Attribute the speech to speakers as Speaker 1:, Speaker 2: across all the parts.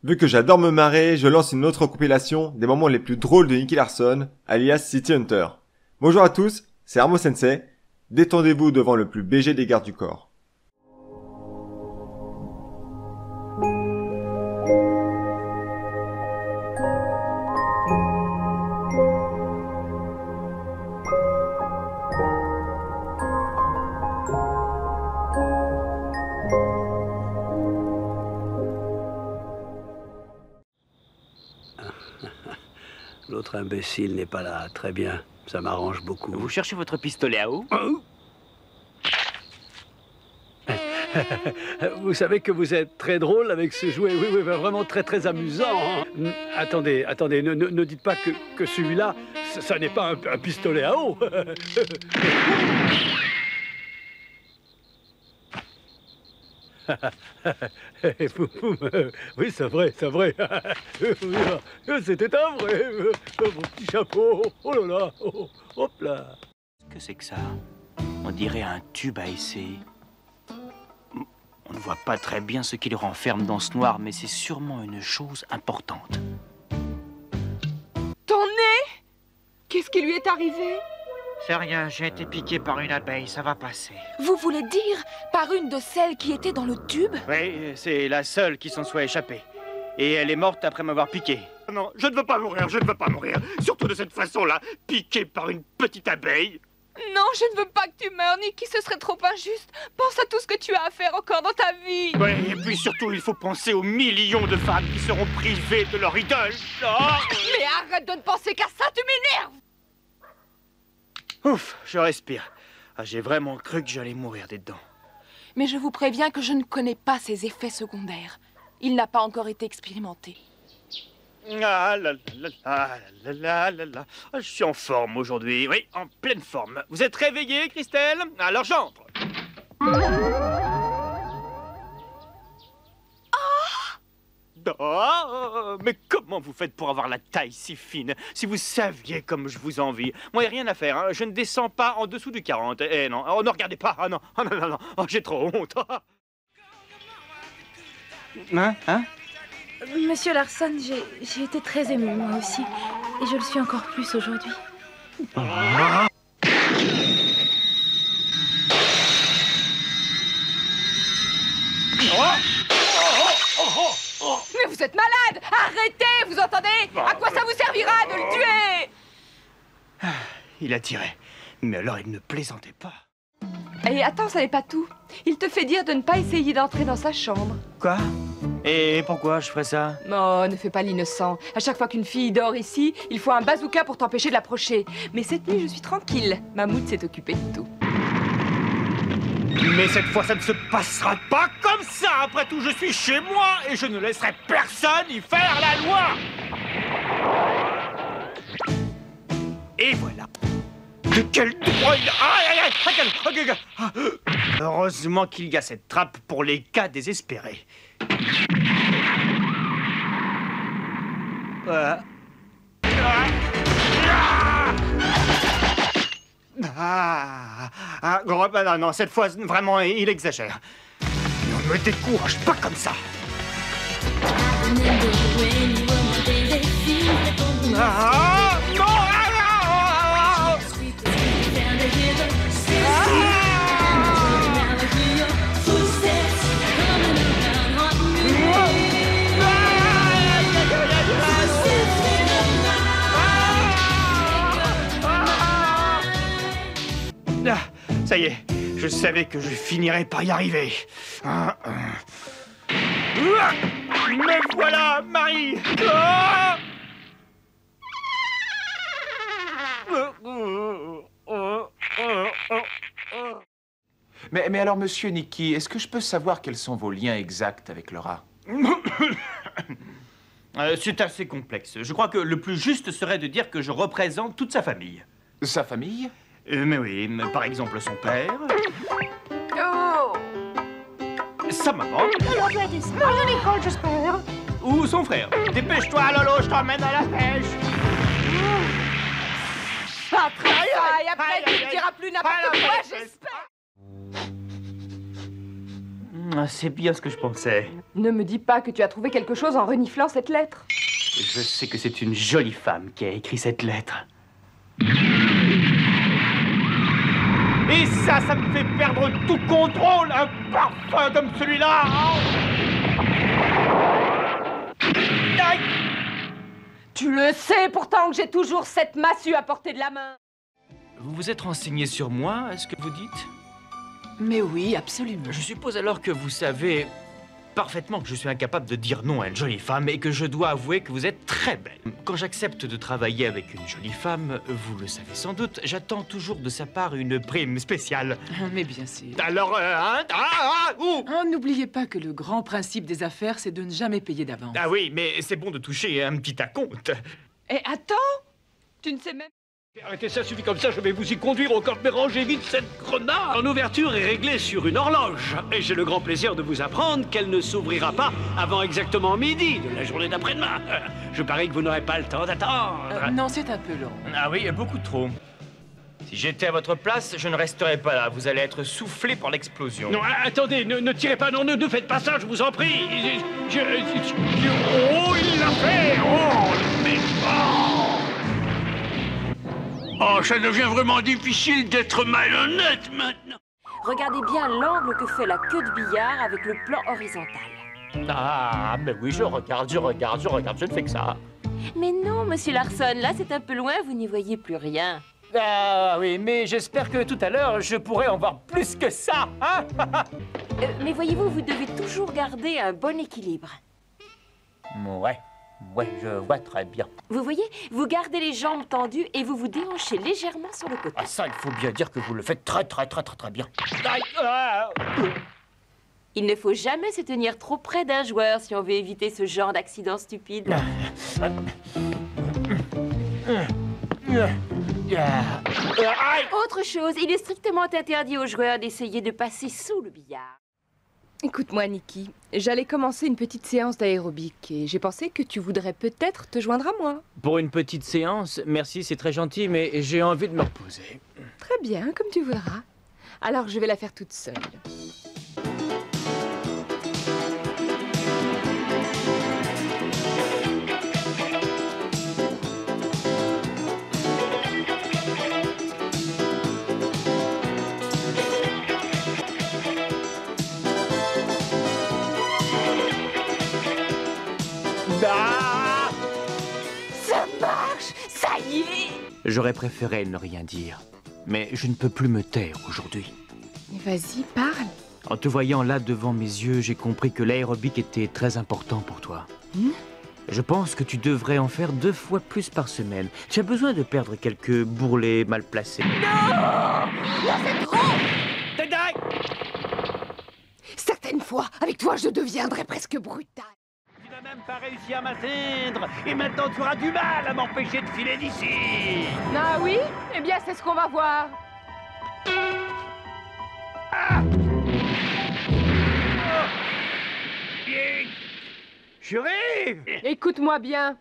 Speaker 1: Vu que j'adore me marrer, je lance une autre compilation des moments les plus drôles de Nicky Larson, alias City Hunter. Bonjour à tous, c'est Armo Sensei. Détendez-vous devant le plus BG des gardes du corps.
Speaker 2: L'autre imbécile n'est pas là. Très bien. Ça m'arrange beaucoup.
Speaker 3: Vous cherchez votre pistolet à eau?
Speaker 2: Vous savez que vous êtes très drôle avec ce jouet. Oui, oui, vraiment très amusant. Hein. Attendez, ne dites pas que celui-là, ça n'est pas un pistolet à eau. Oui, c'est vrai. C'était un vrai, mon petit chapeau. Oh là là, hop là.
Speaker 3: Qu'est-ce que c'est que ça? On dirait un tube à essai. On ne voit pas très bien ce qui le renferme dans ce noir, mais c'est sûrement une chose importante.
Speaker 4: Ton nez? Qu'est-ce qui lui est arrivé?
Speaker 5: C'est rien, j'ai été piqué par une abeille, ça va passer.
Speaker 4: Vous voulez dire par une de celles qui étaient dans le tube?
Speaker 3: Oui, c'est la seule qui s'en soit échappée. Et elle est morte après m'avoir piqué.
Speaker 6: Non, je ne veux pas mourir, je ne veux pas mourir. Surtout de cette façon-là, piqué par une petite abeille.
Speaker 4: Non, je ne veux pas que tu meurs, Nicky, ce serait trop injuste. Pense à tout ce que tu as à faire encore dans ta vie.
Speaker 6: Oui, et puis surtout, il faut penser aux millions de femmes qui seront privées de leur idole. Oh.
Speaker 4: Mais arrête de ne penser qu'à ça, tu m'énerves.
Speaker 3: Ouf, je respire. Ah, j'ai vraiment cru que j'allais mourir des dents.
Speaker 4: Mais je vous préviens que je ne connais pas ses effets secondaires. Il n'a pas encore été expérimenté.
Speaker 3: Ah là là là là là là là. Ah, je suis en forme aujourd'hui, oui, en pleine forme. Vous êtes réveillée, Christelle? Alors j'entre. Oh, mais comment vous faites pour avoir la taille si fine? Si vous saviez comme je vous envie. Moi, il n'y a rien à faire, hein. Je ne descends pas en dessous du 40. Eh non, oh, ne regardez pas. Ah non, oh, non. Oh, j'ai trop honte. Hein?
Speaker 7: Monsieur Larson, j'ai été très émue, moi aussi. Et je le suis encore plus aujourd'hui.
Speaker 4: Mais vous êtes malade! Arrêtez, vous entendez? À quoi ça vous servira de le tuer?
Speaker 3: Il a tiré. Mais alors, il ne plaisantait pas.
Speaker 4: Et attends, ça n'est pas tout. Il te fait dire de ne pas essayer d'entrer dans sa chambre.
Speaker 3: Quoi? Et pourquoi je ferais ça?
Speaker 4: Oh, ne fais pas l'innocent. À chaque fois qu'une fille dort ici, il faut un bazooka pour t'empêcher de l'approcher. Mais cette nuit, je suis tranquille. Mammouth s'est occupé de tout.
Speaker 6: Mais cette fois, ça ne se passera pas comme ça. Après tout, je suis chez moi et je ne laisserai personne y faire la loi. Et voilà. De quel droit il...
Speaker 3: Heureusement qu'il y a cette trappe pour les cas désespérés. Non, cette fois, vraiment, il exagère.
Speaker 6: Ne me décourage pas comme ça.
Speaker 3: Ça y est, je savais que je finirais par y arriver.
Speaker 6: Me voilà, Marie.
Speaker 8: Mais alors, monsieur Nicky, est-ce que je peux savoir quels sont vos liens exacts avec le rat?
Speaker 3: C'est assez complexe. Je crois que le plus juste serait de dire que je représente toute sa famille.
Speaker 8: Sa famille?
Speaker 3: Mais oui, par exemple son père,
Speaker 4: Oh!
Speaker 3: sa maman, ou son frère. Dépêche-toi, Lolo, je t'emmène à la pêche.
Speaker 4: Pas travail, après tu ne diras plus n'importe quoi, j'espère.
Speaker 3: C'est bien ce que je pensais.
Speaker 4: Ne me dis pas que tu as trouvé quelque chose en reniflant cette lettre.
Speaker 3: Je sais que c'est une jolie femme qui a écrit cette lettre. Et ça me fait perdre tout contrôle, un parfum comme celui-là. Aïe!
Speaker 4: Tu le sais pourtant que j'ai toujours cette massue à portée de la main.
Speaker 3: Vous vous êtes renseigné sur moi, est-ce que vous dites?
Speaker 9: Mais oui, absolument.
Speaker 3: Je suppose alors que vous savez parfaitement que je suis incapable de dire non à une jolie femme et que je dois avouer que vous êtes très belle. Quand j'accepte de travailler avec une jolie femme, vous le savez sans doute, j'attends toujours de sa part une prime spéciale.
Speaker 9: Mais bien sûr.
Speaker 3: Alors,
Speaker 9: N'oubliez pas que le grand principe des affaires, c'est de ne jamais payer d'avance.
Speaker 3: Ah oui, mais c'est bon de toucher un petit acompte.
Speaker 4: Et attends, tu ne sais même...
Speaker 2: Arrêtez ça, suffit comme ça, je vais vous y conduire au corps, mais rangez vite cette grenade. Mon ouverture est réglée sur une horloge, et j'ai le grand plaisir de vous apprendre qu'elle ne s'ouvrira pas avant exactement midi de la journée d'après-demain. Je parie que vous n'aurez pas le temps d'attendre.
Speaker 9: Non, c'est un peu long.
Speaker 3: Ah oui, beaucoup trop. Si j'étais à votre place, je ne resterais pas là. Vous allez être soufflé par l'explosion.
Speaker 2: Non, attendez, ne tirez pas, non, ne faites pas ça, je vous en prie. Oh, il l'a fait. Oh, le méchant. Oh, ça devient vraiment difficile d'être malhonnête maintenant.
Speaker 10: Regardez bien l'angle que fait la queue de billard avec le plan horizontal.
Speaker 3: Ah, mais oui, je regarde, je ne fais que ça.
Speaker 10: Mais non, monsieur Larson, là c'est un peu loin, vous n'y voyez plus rien.
Speaker 3: Ah oui, mais j'espère que tout à l'heure, je pourrai en voir plus que ça, hein.
Speaker 10: Mais voyez-vous, vous devez toujours garder un bon équilibre.
Speaker 3: Ouais, je vois très bien.
Speaker 10: Vous voyez, vous gardez les jambes tendues et vous vous déhanchez légèrement sur le côté.
Speaker 3: Ah ça, il faut bien dire que vous le faites très bien.
Speaker 10: Il ne faut jamais se tenir trop près d'un joueur si on veut éviter ce genre d'accident stupide. Autre chose, il est strictement interdit aux joueurs d'essayer de passer sous le billard.
Speaker 4: Écoute-moi, Nikki, j'allais commencer une petite séance d'aérobic et j'ai pensé que tu voudrais peut-être te joindre à moi.
Speaker 3: Pour une petite séance, merci, c'est très gentil, mais j'ai envie de me reposer.
Speaker 4: Très bien, comme tu voudras. Alors je vais la faire toute seule.
Speaker 10: Ça marche! Ça y est!
Speaker 3: J'aurais préféré ne rien dire, mais je ne peux plus me taire aujourd'hui.
Speaker 4: Vas-y, parle.
Speaker 3: En te voyant là devant mes yeux, j'ai compris que l'aérobic était très important pour toi. Je pense que tu devrais en faire 2 fois plus par semaine. Tu as besoin de perdre quelques bourrelets mal placés.
Speaker 10: Non! Non, c'est trop!
Speaker 4: Certaines fois, avec toi, je deviendrais presque brutale.
Speaker 2: Tu n'as même pas réussi à m'atteindre, et maintenant tu auras du mal à m'empêcher de filer d'ici.
Speaker 4: Ah oui? Eh bien, c'est ce qu'on va voir.
Speaker 2: Juré!
Speaker 4: Écoute-moi bien.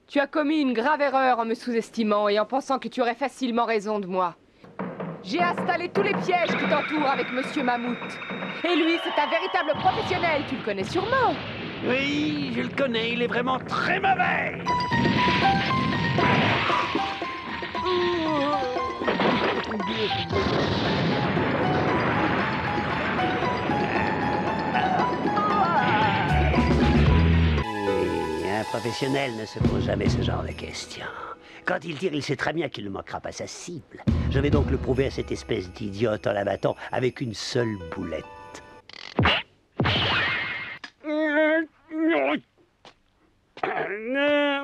Speaker 4: Tu as commis une grave erreur en me sous-estimant et en pensant que tu aurais facilement raison de moi. J'ai installé tous les pièges qui t'entourent avec Monsieur Mammouth. Et lui, c'est un véritable professionnel, tu le connais sûrement.
Speaker 2: Oui, je le connais, il est vraiment très mauvais.
Speaker 11: Un professionnel ne se pose jamais ce genre de questions. Quand il tire, il sait très bien qu'il ne manquera pas sa cible. Je vais donc le prouver à cette espèce d'idiote en l'abattant avec une seule boulette.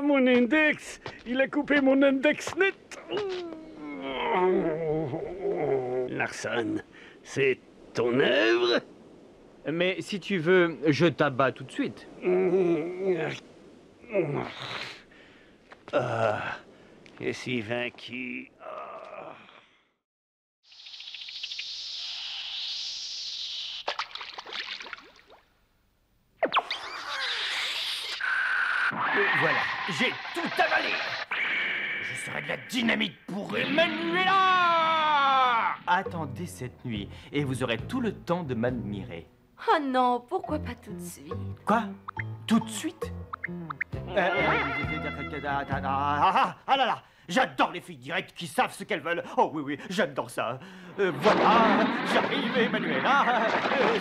Speaker 2: Mon index, il a coupé mon index net. Larson, c'est ton œuvre?
Speaker 3: Mais si tu veux, je t'abats tout de suite.
Speaker 11: Je suis vaincu.
Speaker 3: Voilà, j'ai tout avalé. Je serai de la dynamite pour Emmanuela. Attendez cette nuit et vous aurez tout le temps de m'admirer.
Speaker 10: Oh non, pourquoi pas tout de suite?
Speaker 3: Quoi? Tout de suite? Ah là là! J'adore les filles directes qui savent ce qu'elles veulent. Oh oui, oui, j'adore ça. Voilà, j'arrive, Emmanuela,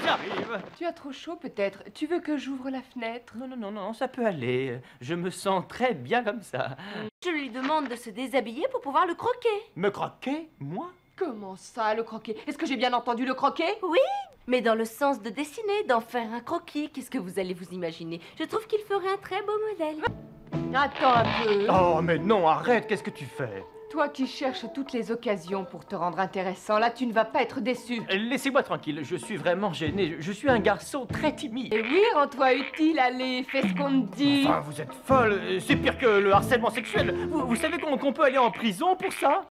Speaker 3: j'arrive.
Speaker 4: Tu as trop chaud peut-être. Tu veux que j'ouvre la fenêtre?
Speaker 3: Non, non, non, non, ça peut aller. Je me sens très bien comme ça.
Speaker 10: Je lui demande de se déshabiller pour pouvoir le croquer.
Speaker 3: Me croquer, moi?
Speaker 4: Comment ça, le croquet? Est-ce que j'ai bien entendu le croquet?
Speaker 10: Oui, mais dans le sens de dessiner, d'en faire un croquis. Qu'est-ce que vous allez vous imaginer? Je trouve qu'il ferait un très beau modèle.
Speaker 4: Attends un peu.
Speaker 3: Oh, mais non, arrête, qu'est-ce que tu fais?
Speaker 4: Toi qui cherches toutes les occasions pour te rendre intéressant, là tu ne vas pas être déçu.
Speaker 3: Laissez-moi tranquille, je suis vraiment gêné. Je suis un garçon très timide.
Speaker 4: Et oui, rends-toi utile, allez, fais ce qu'on te dit.
Speaker 3: Enfin, vous êtes folle, c'est pire que le harcèlement sexuel. Vous savez qu'on peut aller en prison pour ça?